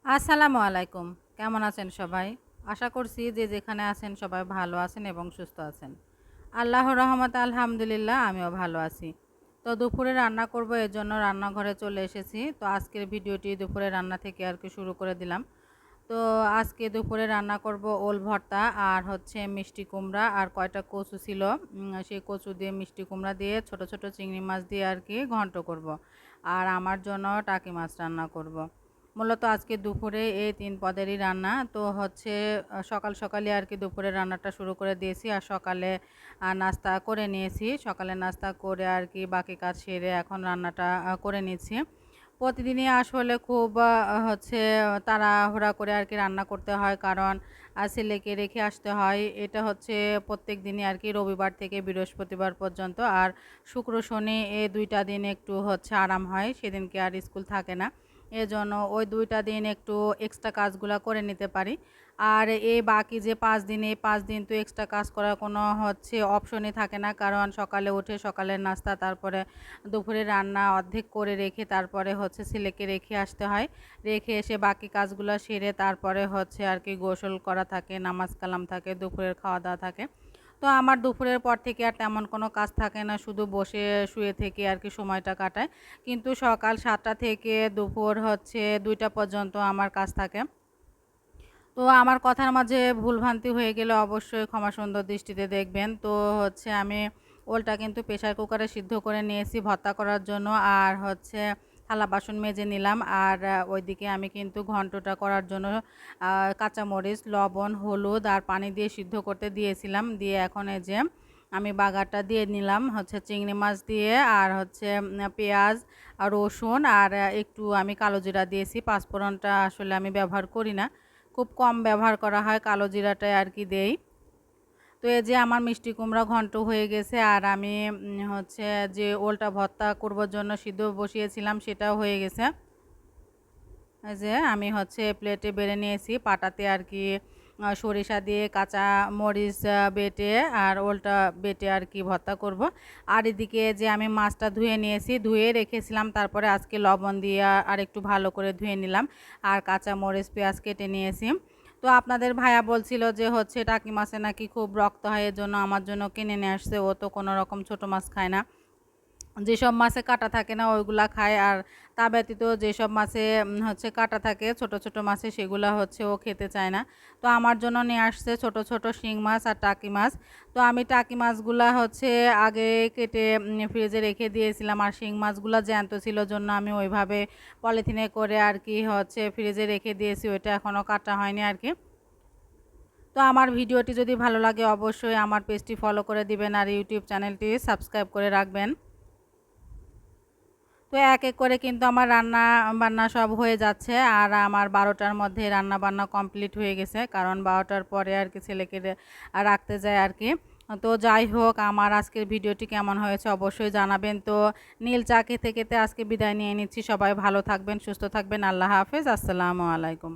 আসসালামু আলাইকুম। কেমন আছেন সবাই? আশা করছি যে যেখানে আছেন সবাই ভালো আছেন এবং সুস্থ আছেন। আল্লাহর রহমতে আলহামদুলিল্লাহ আমিও ভালো আছি। তো দুপুরে রান্না করব এজন্য রান্নাঘরে চলে এসেছি। তো আজকের ভিডিওটি দুপুরে রান্না থেকে আর কি শুরু করে দিলাম। তো আজকে দুপুরে রান্না করব ওল ভর্তা আর হচ্ছে মিষ্টি কুমড়া আর কয়টা কচু ছিল। সেই কচু দিয়ে মিষ্টি কুমড়া দিয়ে ছোট, ছোট চিংড়ি মাছ দিয়ে আর কি ঘন্ট করব। আর আমার জন্য টাকি মাছ রান্না করব। মূলত আজকে দুপুরে এই ৩ পদেরই রান্না। তো হচ্ছে সকাল সকালই আর কি দুপুরে রান্নাটা শুরু করে দিয়েছি। আর সকালে নাস্তা করে নিয়েছি। সকালে নাস্তা করে আর কি বাকি কাজ সেরে এখন রান্নাটা করে নিচ্ছি। প্রতিদিনই আসলে খুব হচ্ছে তাড়াহুড়া করে আর কি রান্না করতে হয়, কারণ ছেলেকে রেখে আসতে হয়। এটা হচ্ছে প্রত্যেক দিনই আর কি রবিবার থেকে বৃহস্পতিবার পর্যন্ত। আর শুক্র শনি এই ২ টা দিন একটু হচ্ছে আরাম হয়, সেদিনকে আর স্কুল থাকে না। এজন্য ওই ২ টা দিন একটু এক্সট্রা কাজগুলা করে নিতে পারি। আর এই বাকি যে ৫ দিন, এই ৫ দিন তো এক্সট্রা কাজ করার কোনো হচ্ছে অপশনই থাকে না। কারণ সকালে উঠে সকালের নাস্তা, তারপরে দুপুরে রান্না অর্ধেক করে রেখে তারপরে হচ্ছে ছেলেকে রেখে আসতে হয়। রেখে এসে বাকি কাজগুলো সেরে তারপরে হচ্ছে আর কি গোসল করা থাকে, নামাজ কালাম থাকে, দুপুরের খাওয়া-দাওয়া থাকে। তো আমার দুপুরের পর থেকে আর তেমন কোনো কাজ থাকে না, শুধু বসে শুয়ে থেকে আর কি সময়টা কাটাই। কিন্তু সকাল ৭টা থেকে দুপুর হচ্ছে ২টা পর্যন্ত আমার কাজ থাকে। তো আমার কথার মাঝে ভুলভ্রান্তি হয়ে গেলে অবশ্যই ক্ষমা সুন্দর দৃষ্টিতে দেখবেন। তো হচ্ছে আমি ওলটা কিন্তু প্রেসার কুকারে সিদ্ধ করে নিয়েছি ভর্তা করার জন্য। আর হচ্ছে থালা বাসন মেজে নিলাম। আর ওইদিকে আমি কিন্তু ঘন্টটা করার জন্য কাঁচামরিচ, লবণ, হলুদ আর পানি দিয়ে সিদ্ধ করতে দিয়েছিলাম। দিয়ে এখন এই যে আমি বাগারটা দিয়ে নিলাম হচ্ছে চিংড়ি মাছ দিয়ে, আর হচ্ছে পেঁয়াজ আর রসুন আর একটু আমি কালো জিরা দিয়েছি। পাঁচফোড়নটা আসলে আমি ব্যবহার করি না, খুব কম ব্যবহার করা হয়, কালো জিরাটাই আর কি দেই। তো এই যে আমার মিষ্টি কুমড়া ঘন্ট হয়ে গেছে। আর আমি হচ্ছে যে ওলটা ভর্তা করবার জন্য সিদ্ধ বসিয়েছিলাম সেটাও হয়ে গেছে। এই যে আমি হচ্ছে প্লেটে বেড়ে নিয়েছি পাটাতে আর কি সরিষা দিয়ে কাঁচা মরিচ বেটে আর ওলটা বেটে আর কি ভর্তা করব। আর এদিকে যে আমি মাছটা ধুয়ে নিয়েছি, ধুয়ে রেখেছিলাম, তারপরে আজকে লবণ দিয়ে আর একটু ভালো করে ধুয়ে নিলাম। আর কাঁচা মরিচ পেঁয়াজ কেটে নিয়েছি। তো আপনাদের ভাইয়া বলছিল যে হচ্ছে টাকি মাছে নাকি খুব রক্ত হয়, এর জন্য আমার জন্য কিনে নিয়ে আসছে। ও তো কোনো রকম ছোট মাছ খায় না, যেসব মাছে কাঁটা থাকে না ওইগুলা খায়। আর তা ব্যতীত যেসব মাছে হচ্ছে কাঁটা থাকে ছোট ছোট মাছে, সেগুলা হচ্ছে ও খেতে চায় না। তো আমার জন্য নিয়ে আসছে ছোট ছোট শিং মাছ আর টাকি মাছ। তো আমি টাকি মাছগুলা হচ্ছে আগে কেটে ফ্রিজে রেখে দিয়েছিলাম। আর শিং মাছগুলা জ্যান্ত ছিল জন্য আমি ওইভাবে পলিথিনে করে আর কি হচ্ছে ফ্রিজে রেখে দিয়েছি, ওইটা এখনও কাটা হয়নি আর কি। তো আমার ভিডিওটি যদি ভালো লাগে অবশ্যই আমার পেজটি ফলো করে দিবেন আর ইউটিউব চ্যানেলটি সাবস্ক্রাইব করে রাখবেন। তো এক এক করে কিন্তু আমার রান্না বান্না সব হয়ে যাচ্ছে। আর আমার ১২টার মধ্যে রান্না বান্না কমপ্লিট হয়ে গেছে, কারণ ১২টার পরে আর কি ছেলেকে রাখতে যায় আর কি। তো যাই হোক, আমার আজকের ভিডিওটি কেমন হয়েছে অবশ্যই জানাবেন। তো নীল চা খেতে খেতে আজকে বিদায় নিয়ে নিচ্ছি। সবাই ভালো থাকবেন, সুস্থ থাকবেন। আল্লাহ হাফেজ। আসসালামু আলাইকুম।